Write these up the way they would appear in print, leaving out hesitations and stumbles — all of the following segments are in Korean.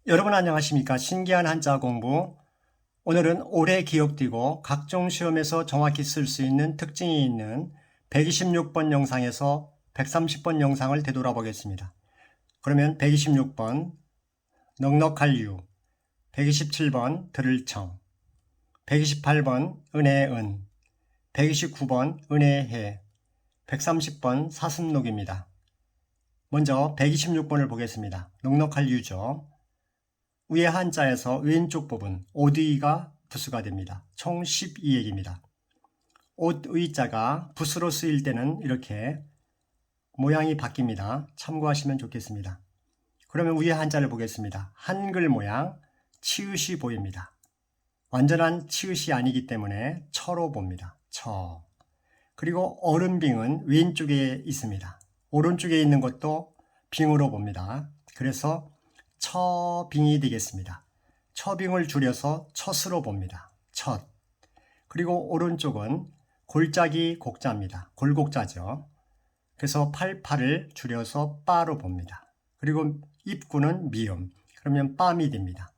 여러분 안녕하십니까? 신기한 한자 공부. 오늘은 오래 기억되고 각종 시험에서 정확히 쓸 수 있는 특징이 있는 126번 영상에서 130번 영상을 되돌아보겠습니다. 그러면 126번 넉넉할 유, 127번 들을 청, 128번 은혜의 은, 129번 은혜의 해, 130번 사슴록입니다. 먼저 126번을 보겠습니다. 넉넉할 유죠. 위에 한자에서 왼쪽 부분 옷의가 부수가 됩니다. 총 12액입니다. 옷의자가 부수로 쓰일 때는 이렇게 모양이 바뀝니다. 참고하시면 좋겠습니다. 그러면 위에 한자를 보겠습니다. 한글 모양 치읓이 보입니다. 완전한 치읓이 아니기 때문에 처로 봅니다. 처. 그리고 얼음빙은 왼쪽에 있습니다. 오른쪽에 있는 것도 빙으로 봅니다. 그래서 처빙이 되겠습니다. 처빙을 줄여서 첫 으로 봅니다. 첫. 그리고 오른쪽은 골짜기 곡자입니다. 골곡자죠. 그래서 88을 줄여서 빠로 봅니다. 그리고 입구는 미음. 그러면 빰이 됩니다.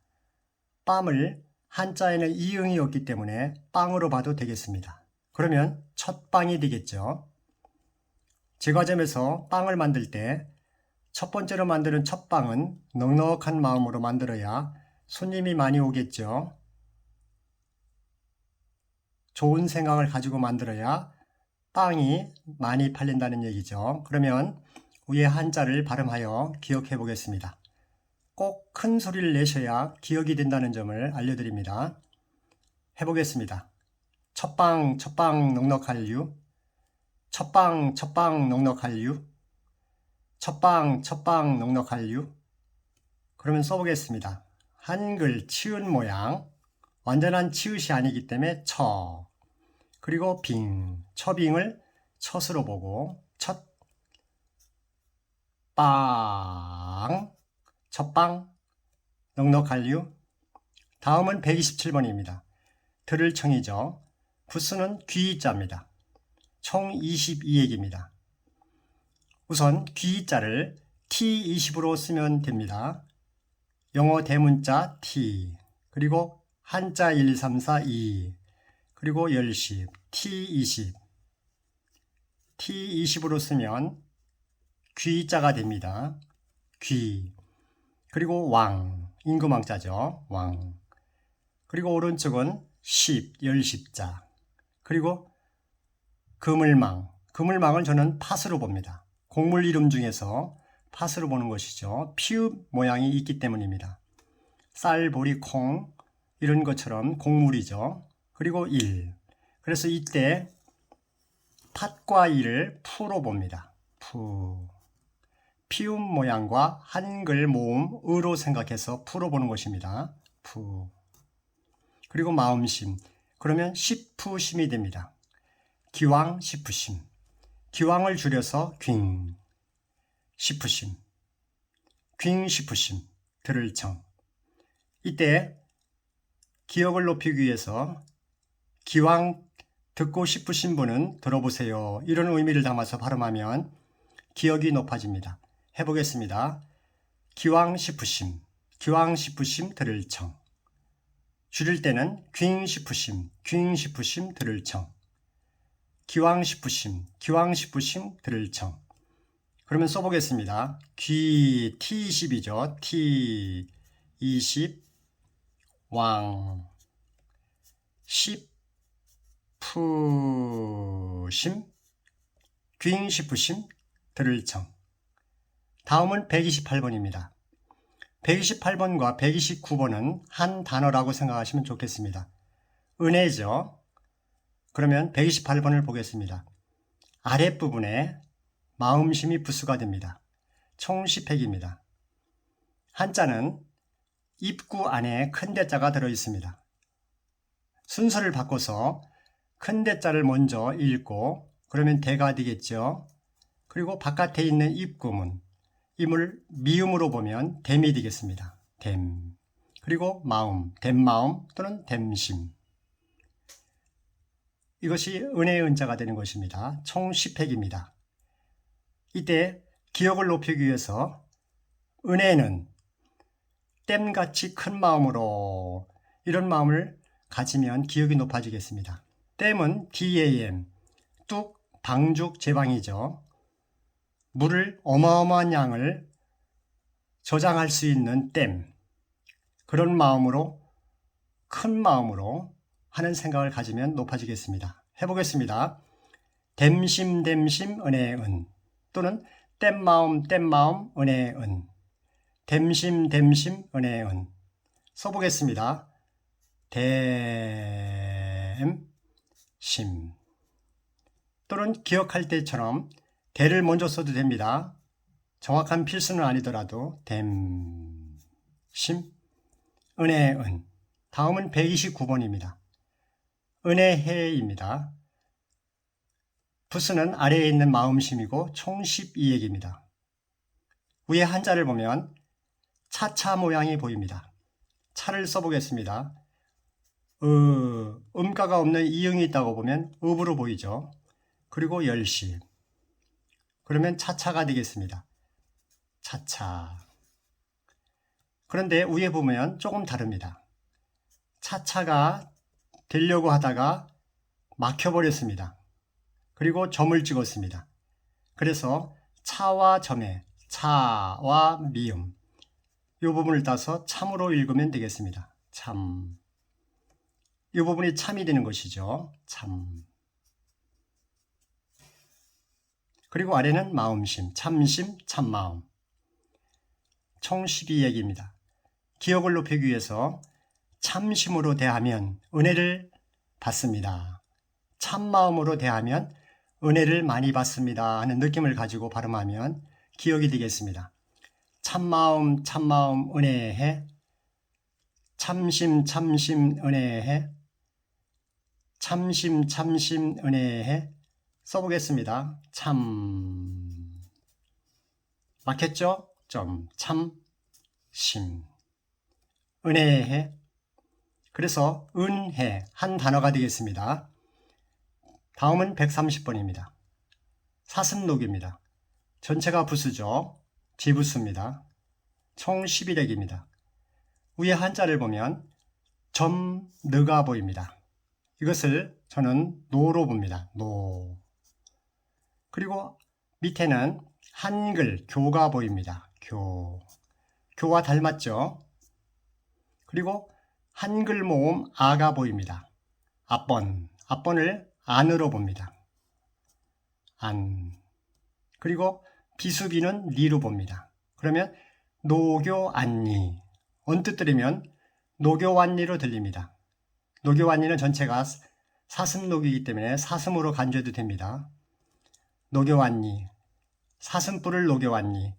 빰을 한자에는 이응이 없기 때문에 빵으로 봐도 되겠습니다. 그러면 첫 빵이 되겠죠. 제과점에서 빵을 만들 때 첫 번째로 만드는 첫 빵은 넉넉한 마음으로 만들어야 손님이 많이 오겠죠. 좋은 생각을 가지고 만들어야 빵이 많이 팔린다는 얘기죠. 그러면 위에 한자를 발음하여 기억해 보겠습니다. 꼭 큰 소리를 내셔야 기억이 된다는 점을 알려드립니다. 해보겠습니다. 첫빵 첫빵 넉넉할 유, 첫빵 첫빵 넉넉할 유, 첫빵 첫빵 넉넉할 유. 그러면 써보겠습니다. 한글 치읓 모양 완전한 치읓이 아니기 때문에 처, 그리고 빙, 처빙을 첫으로 보고 첫 빵, 첫빵 넉넉할 유. 다음은 127번입니다. 들을 청이죠. 부수는 귀자입니다. 총 22액입니다. 우선 귀자를 T20으로 쓰면 됩니다. 영어 대문자 T, 그리고 한자 1, 2, 3, 4, 2, 그리고 열십, T20. T20으로 쓰면 귀자가 됩니다. 귀. 그리고 왕, 임금왕자죠. 왕. 그리고 오른쪽은 십, 열십자. 그리고 그물망. 그물망을 저는 팥으로 봅니다. 곡물 이름 중에서 팥으로 보는 것이죠. 피읍 모양이 있기 때문입니다. 쌀, 보리, 콩 이런 것처럼 곡물이죠. 그리고 일. 그래서 이때 팥과 일을 푸로 봅니다. 푸. 피읍 모양과 한글 모음 으로 생각해서 푸로 보는 것입니다. 푸. 그리고 마음심. 그러면 십푸심이 됩니다. 기왕 십푸심. 기왕을 줄여서 괭, 십푸심, 괭 십푸심, 들을 청. 이때 기억을 높이기 위해서 기왕 듣고 싶으신 분은 들어보세요. 이런 의미를 담아서 발음하면 기억이 높아집니다. 해보겠습니다. 기왕 십푸심, 기왕 십푸심, 들을 청. 줄일 때는 괭 십푸심, 괭 십푸심, 들을 청. 기왕 십푸심, 기왕 십푸심, 들을 청. 그러면 써보겠습니다. 귀 T20이죠. T20 왕 십푸심 괭 십푸심 들을 청. 다음은 128번입니다. 128번과 129번은 한 단어라고 생각하시면 좋겠습니다. 은혜죠. 그러면 128번을 보겠습니다. 아랫부분에 마음심이 부수가 됩니다. 총 10획입니다. 한자는 입구 안에 큰 대자가 들어있습니다. 순서를 바꿔서 큰 대자를 먼저 읽고 그러면 대가 되겠죠. 그리고 바깥에 있는 입구문, 임을 미음으로 보면 댐이 되겠습니다. 댐. 그리고 마음, 댐마음 또는 댐심. 이것이 은혜의 은자가 되는 것입니다. 총 10획입니다. 이때 기억을 높이기 위해서 은혜는 댐같이 큰 마음으로, 이런 마음을 가지면 기억이 높아지겠습니다. 댐은 DAM, 뚝, 방죽, 제방이죠. 물을 어마어마한 양을 저장할 수 있는 댐, 그런 마음으로, 큰 마음으로 하는 생각을 가지면 높아지겠습니다. 해보겠습니다. 댐심 댐심 은혜의 은, 또는 댐마음 댐마음 은혜의 은, 댐심 댐심 은혜의 은. 써보겠습니다. 댐심, 또는 기억할 때처럼 대를 먼저 써도 됩니다. 정확한 필수는 아니더라도 댐심 은혜의 은. 다음은 129번입니다. 은혜해입니다. 부스는 아래에 있는 마음심이고 총 12액입니다. 위에 한자를 보면 차차 모양이 보입니다. 차를 써보겠습니다. 음가가 없는 이응이 있다고 보면 읍으로 보이죠. 그리고 열시. 그러면 차차가 되겠습니다. 차차. 그런데 위에 보면 조금 다릅니다. 차차가 되려고 하다가 막혀버렸습니다. 그리고 점을 찍었습니다. 그래서 차와 점에 차와 미음, 이 부분을 따서 참으로 읽으면 되겠습니다. 참. 이 부분이 참이 되는 것이죠. 참. 그리고 아래는 마음심, 참심, 참마음. 총 12액입니다. 기억을 높이기 위해서 참심으로 대하면 은혜를 받습니다. 참마음으로 대하면 은혜를 많이 받습니다 하는 느낌을 가지고 발음하면 기억이 되겠습니다. 참마음 참마음 은혜해, 참심 참심 은혜해, 참심 참심 은혜해. 써보겠습니다. 참. 막혔죠? 점. 참심 은혜해. 그래서 은혜 한 단어가 되겠습니다. 다음은 130번입니다. 사슴록입니다. 전체가 부수죠. 지부수입니다. 총 11액입니다. 위에 한자를 보면 점, 느가 보입니다. 이것을 저는 노로 봅니다. 노. 그리고 밑에는 한글, 교가 보입니다. 교. 교와 닮았죠? 그리고 한글 모음 아가 보입니다. 앞번. 앞번을 안으로 봅니다. 안. 그리고 비수비는 리로 봅니다. 그러면 노교안리. 언뜻 들으면 노교안리로 들립니다. 노교안리는 전체가 사슴록이기 때문에 사슴으로 간주해도 됩니다. 노교안리. 사슴뿔을 녹여왔니,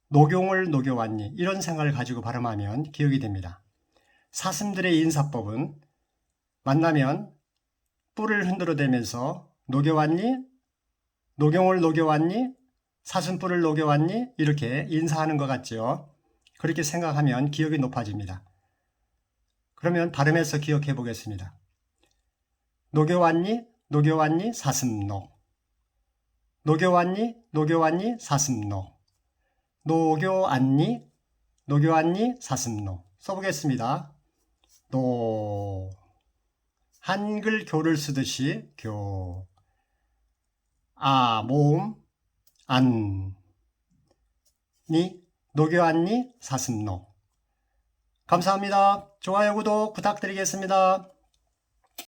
녹용을 녹여왔니, 이런 생각을 가지고 발음하면 기억이 됩니다. 사슴들의 인사법은 만나면 뿔을 흔들어대면서 녹여왔니, 녹용을 녹여왔니, 사슴뿔을 녹여왔니, 이렇게 인사하는 것 같죠. 그렇게 생각하면 기억이 높아집니다. 그러면 발음해서 기억해 보겠습니다. 녹여왔니, 녹여왔니, 사슴녹. 녹여왔니, 녹여왔니, 사슴녹. 녹여왔니, 녹여왔니, 사슴녹. 써보겠습니다. 노. 한글 교를 쓰듯이 교. 아, 모음, 안. 니, 녹여왔니, 사슴녹. 감사합니다. 좋아요, 구독 부탁드리겠습니다.